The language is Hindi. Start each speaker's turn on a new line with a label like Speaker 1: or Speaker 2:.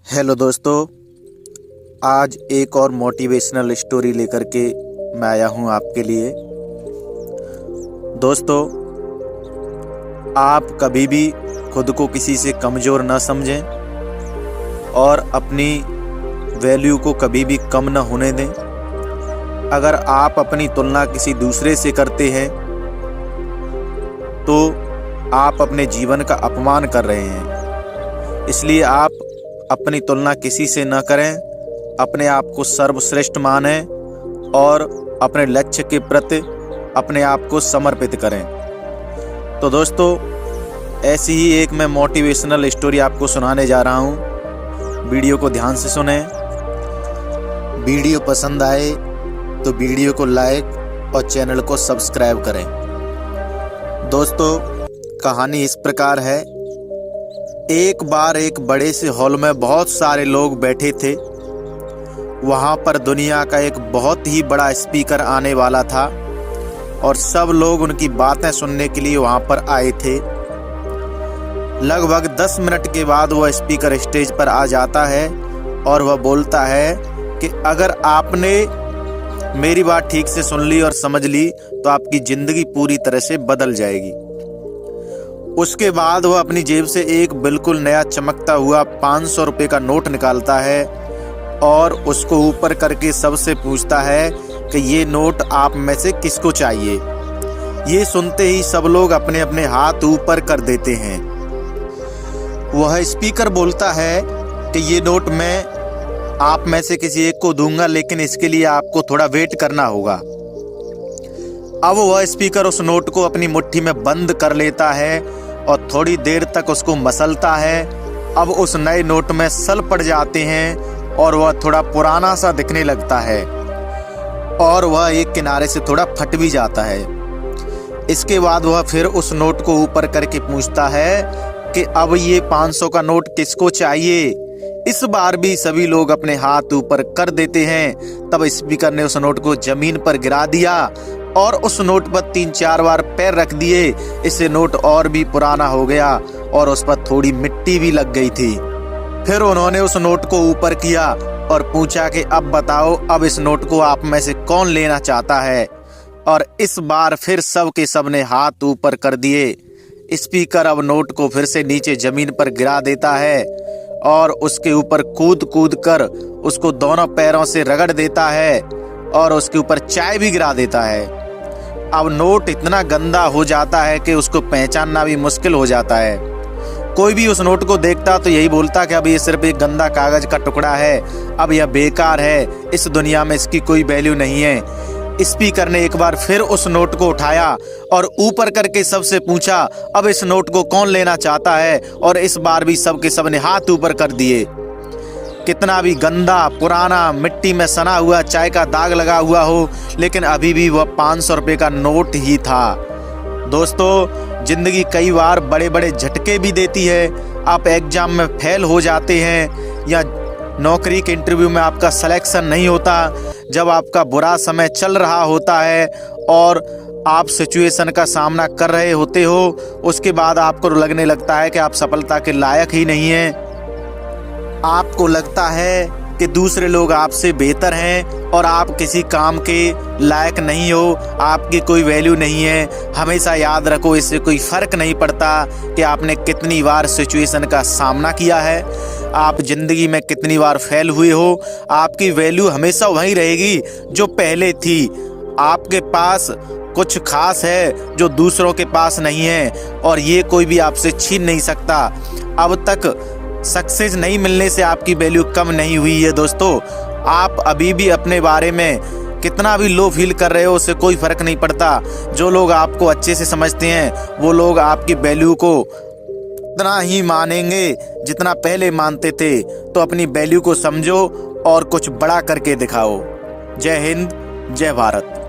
Speaker 1: हेलो दोस्तों, आज एक और मोटिवेशनल स्टोरी लेकर के मैं आया हूँ आपके लिए। दोस्तों, आप कभी भी खुद को किसी से कमज़ोर ना समझें और अपनी वैल्यू को कभी भी कम ना होने दें। अगर आप अपनी तुलना किसी दूसरे से करते हैं तो आप अपने जीवन का अपमान कर रहे हैं। इसलिए आप अपनी तुलना किसी से न करें, अपने आप को सर्वश्रेष्ठ मानें और अपने लक्ष्य के प्रति अपने आप को समर्पित करें। तो दोस्तों, ऐसी ही एक मैं मोटिवेशनल स्टोरी आपको सुनाने जा रहा हूँ। वीडियो को ध्यान से सुनें। वीडियो पसंद आए तो वीडियो को लाइक और चैनल को सब्सक्राइब करें। दोस्तों, कहानी इस प्रकार है। एक बार एक बड़े से हॉल में बहुत सारे लोग बैठे थे। वहाँ पर दुनिया का एक बहुत ही बड़ा स्पीकर आने वाला था और सब लोग उनकी बातें सुनने के लिए वहाँ पर आए थे। लगभग 10 मिनट के बाद वह स्पीकर स्टेज पर आ जाता है और वह बोलता है कि अगर आपने मेरी बात ठीक से सुन ली और समझ ली तो आपकी ज़िंदगी पूरी तरह से बदल जाएगी। उसके बाद वह अपनी जेब से एक बिल्कुल नया चमकता हुआ 500 रुपये का नोट निकालता है और उसको ऊपर करके सबसे पूछता है कि ये नोट आप में से किसको चाहिए। ये सुनते ही सब लोग अपने अपने हाथ ऊपर कर देते हैं। वह स्पीकर बोलता है कि ये नोट मैं आप में से किसी एक को दूंगा, लेकिन इसके लिए आपको थोड़ा वेट करना होगा। अब वह स्पीकर उस नोट को अपनी मुट्ठी में बंद कर लेता है और थोड़ी देर तक उसको मसलता है। अब उस नए नोट में सल पड़ जाते हैं और वह थोड़ा पुराना सा दिखने लगता है और वह एक किनारे से थोड़ा फट भी जाता है। इसके बाद वह फिर उस नोट को ऊपर करके पूछता है कि अब ये 500 का नोट किसको चाहिए। इस बार भी सभी लोग अपने हाथ ऊपर कर देते हैं। तब स्पीकर ने उस नोट को जमीन पर गिरा दिया और उस नोट पर 3-4 बार पैर रख दिए। इससे नोट और भी पुराना हो गया और उस पर थोड़ी मिट्टी भी लग गई थी। फिर उन्होंने उस नोट को ऊपर किया और पूछा कि अब बताओ, अब इस नोट को आप में से कौन लेना चाहता है। और इस बार फिर सब के सब ने हाथ ऊपर कर दिए। स्पीकर अब नोट को फिर से नीचे जमीन पर गिरा देता है और उसके ऊपर कूद कूद कर उसको दोनों पैरों से रगड़ देता है और उसके ऊपर चाय भी गिरा देता है। अब नोट इतना गंदा हो जाता है कि उसको पहचानना भी मुश्किल हो जाता है। कोई भी उस नोट को देखता तो यही बोलता कि अब ये सिर्फ एक गंदा कागज का टुकड़ा है, अब यह बेकार है, इस दुनिया में इसकी कोई वैल्यू नहीं है। स्पीकर ने एक बार फिर उस नोट को उठाया और ऊपर करके सबसे पूछा, अब इस नोट को कौन लेना चाहता है। और इस बार भी सब के सब ने हाथ ऊपर कर दिए। कितना भी गंदा, पुराना, मिट्टी में सना हुआ, चाय का दाग लगा हुआ हो, लेकिन अभी भी वह 500 रुपये का नोट ही था। दोस्तों, जिंदगी कई बार बड़े बड़े झटके भी देती है। आप एग्जाम में फेल हो जाते हैं या नौकरी के इंटरव्यू में आपका सिलेक्शन नहीं होता। जब आपका बुरा समय चल रहा होता है और आप सिचुएशन का सामना कर रहे होते हो, उसके बाद आपको लगने लगता है कि आप सफलता के लायक ही नहीं हैं। आपको लगता है कि दूसरे लोग आपसे बेहतर हैं और आप किसी काम के लायक नहीं हो, आपकी कोई वैल्यू नहीं है। हमेशा याद रखो, इससे कोई फ़र्क नहीं पड़ता कि आपने कितनी बार सिचुएशन का सामना किया है, आप ज़िंदगी में कितनी बार फेल हुए हो। आपकी वैल्यू हमेशा वही रहेगी जो पहले थी। आपके पास कुछ खास है जो दूसरों के पास नहीं है और ये कोई भी आपसे छीन नहीं सकता। अब तक सक्सेस नहीं मिलने से आपकी वैल्यू कम नहीं हुई है। दोस्तों, आप अभी भी अपने बारे में कितना भी लो फील कर रहे हो, उससे कोई फ़र्क नहीं पड़ता। जो लोग आपको अच्छे से समझते हैं वो लोग आपकी वैल्यू को उतना ही मानेंगे जितना पहले मानते थे। तो अपनी वैल्यू को समझो और कुछ बड़ा करके दिखाओ। जय हिंद, जय भारत।